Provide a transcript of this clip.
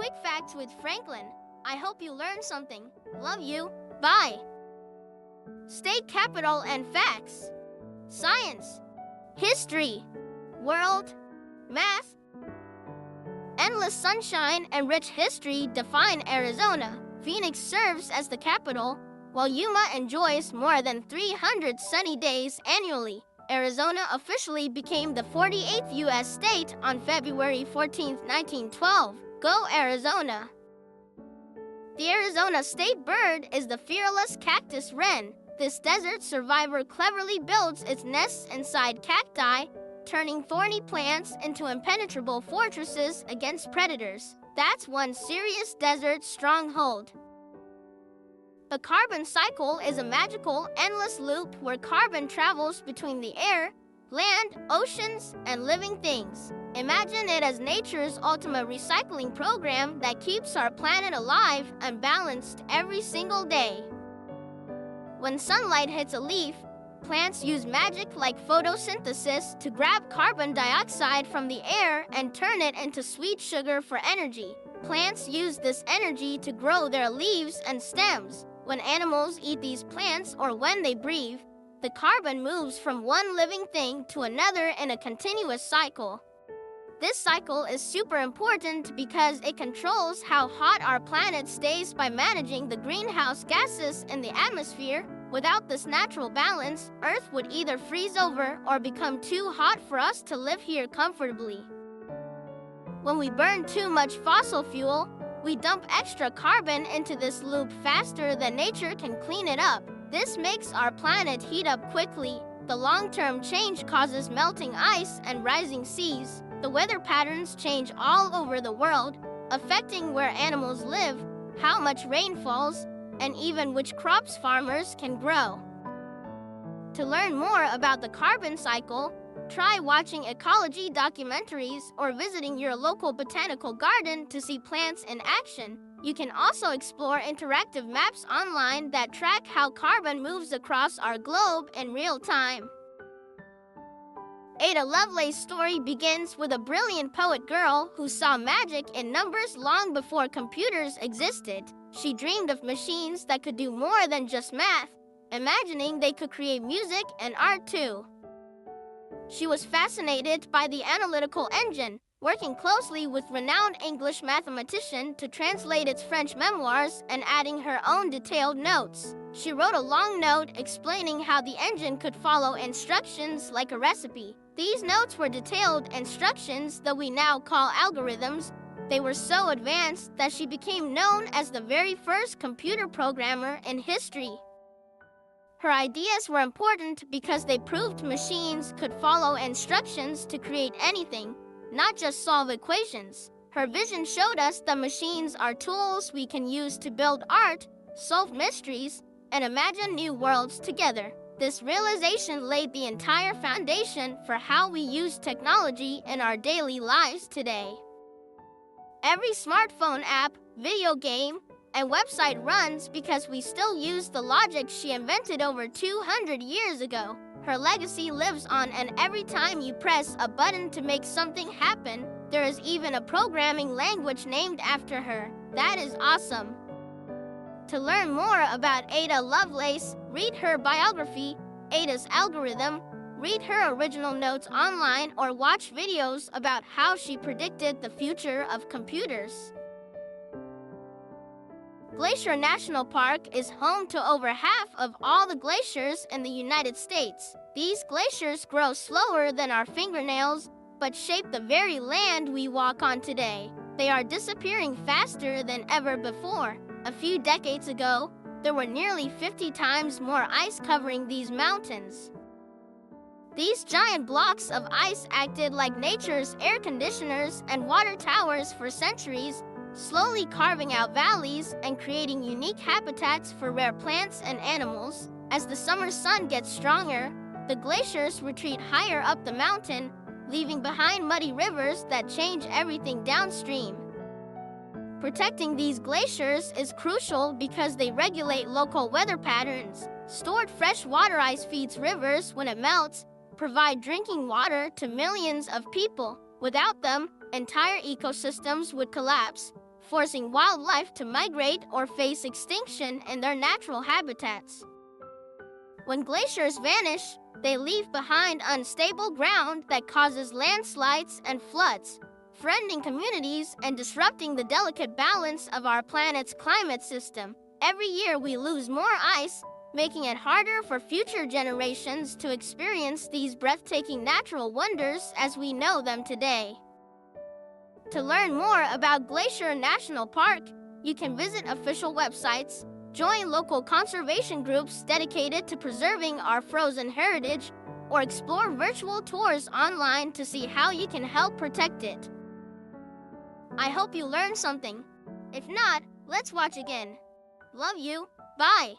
Quick Facts with Franklin. I hope you learned something. Love you. Bye. State capital and facts. Science. History. World. Math. Endless sunshine and rich history define Arizona. Phoenix serves as the capital, while Yuma enjoys more than 300 sunny days annually. Arizona officially became the 48th U.S. state on February 14, 1912. Go Arizona! The Arizona state bird is the fearless cactus wren. This desert survivor cleverly builds its nests inside cacti, turning thorny plants into impenetrable fortresses against predators. That's one serious desert stronghold. The carbon cycle is a magical, endless loop where carbon travels between the air, land, oceans, and living things. Imagine it as nature's ultimate recycling program that keeps our planet alive and balanced every single day. When sunlight hits a leaf, plants use magic like photosynthesis to grab carbon dioxide from the air and turn it into sweet sugar for energy. Plants use this energy to grow their leaves and stems. When animals eat these plants or when they breathe, the carbon moves from one living thing to another in a continuous cycle. This cycle is super important because it controls how hot our planet stays by managing the greenhouse gases in the atmosphere. Without this natural balance, Earth would either freeze over or become too hot for us to live here comfortably. When we burn too much fossil fuel, we dump extra carbon into this loop faster than nature can clean it up. This makes our planet heat up quickly. The long-term change causes melting ice and rising seas. The weather patterns change all over the world, affecting where animals live, how much rain falls, and even which crops farmers can grow. To learn more about the carbon cycle, try watching ecology documentaries or visiting your local botanical garden to see plants in action. You can also explore interactive maps online that track how carbon moves across our globe in real time. Ava Lovelace's story begins with a brilliant poet girl who saw magic in numbers long before computers existed. She dreamed of machines that could do more than just math, imagining they could create music and art too. She was fascinated by the analytical engine, working closely with renowned English mathematician to translate its French memoirs and adding her own detailed notes. She wrote a long note explaining how the engine could follow instructions like a recipe. These notes were detailed instructions that we now call algorithms. They were so advanced that she became known as the very first computer programmer in history. Her ideas were important because they proved machines could follow instructions to create anything, not just solve equations. Her vision showed us that machines are tools we can use to build art, solve mysteries, and imagine new worlds together. This realization laid the entire foundation for how we use technology in our daily lives today. Every smartphone app, video game, and website runs because we still use the logic she invented over 200 years ago. Her legacy lives on, and every time you press a button to make something happen, there is even a programming language named after her. That is awesome. To learn more about Ava Lovelace, read her biography, Ada's Algorithm, read her original notes online, or watch videos about how she predicted the future of computers. Glacier National Park is home to over half of all the glaciers in the United States. These glaciers grow slower than our fingernails, but shape the very land we walk on today. They are disappearing faster than ever before. A few decades ago, there were nearly 50 times more ice covering these mountains. These giant blocks of ice acted like nature's air conditioners and water towers for centuries, slowly carving out valleys and creating unique habitats for rare plants and animals. As the summer sun gets stronger, the glaciers retreat higher up the mountain, leaving behind muddy rivers that change everything downstream. Protecting these glaciers is crucial because they regulate local weather patterns. Stored fresh water ice feeds rivers when it melts, provide drinking water to millions of people. Without them, entire ecosystems would collapse. forcing wildlife to migrate or face extinction in their natural habitats. When glaciers vanish, they leave behind unstable ground that causes landslides and floods, threatening communities and disrupting the delicate balance of our planet's climate system. Every year we lose more ice, making it harder for future generations to experience these breathtaking natural wonders as we know them today. To learn more about Glacier National Park, you can visit official websites, join local conservation groups dedicated to preserving our frozen heritage, or explore virtual tours online to see how you can help protect it. I hope you learned something. If not, let's watch again. Love you. Bye.